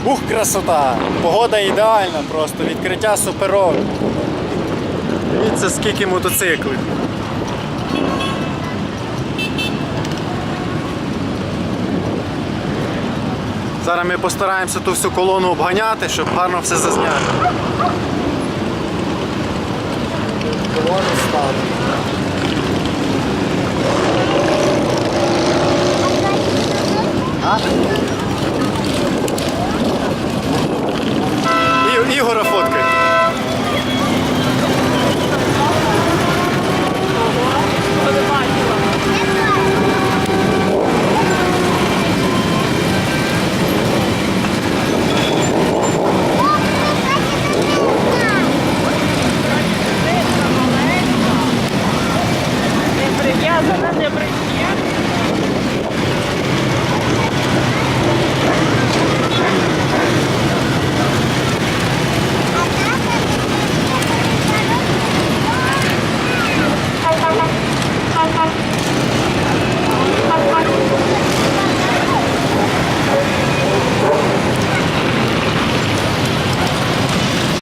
Ух, красота! Погода ідеальна просто, відкриття суперове. Дивіться, скільки мотоциклів. Зараз ми постараємося ту всю колону обганяти, щоб гарно все зазняти. Колони стали. Ігор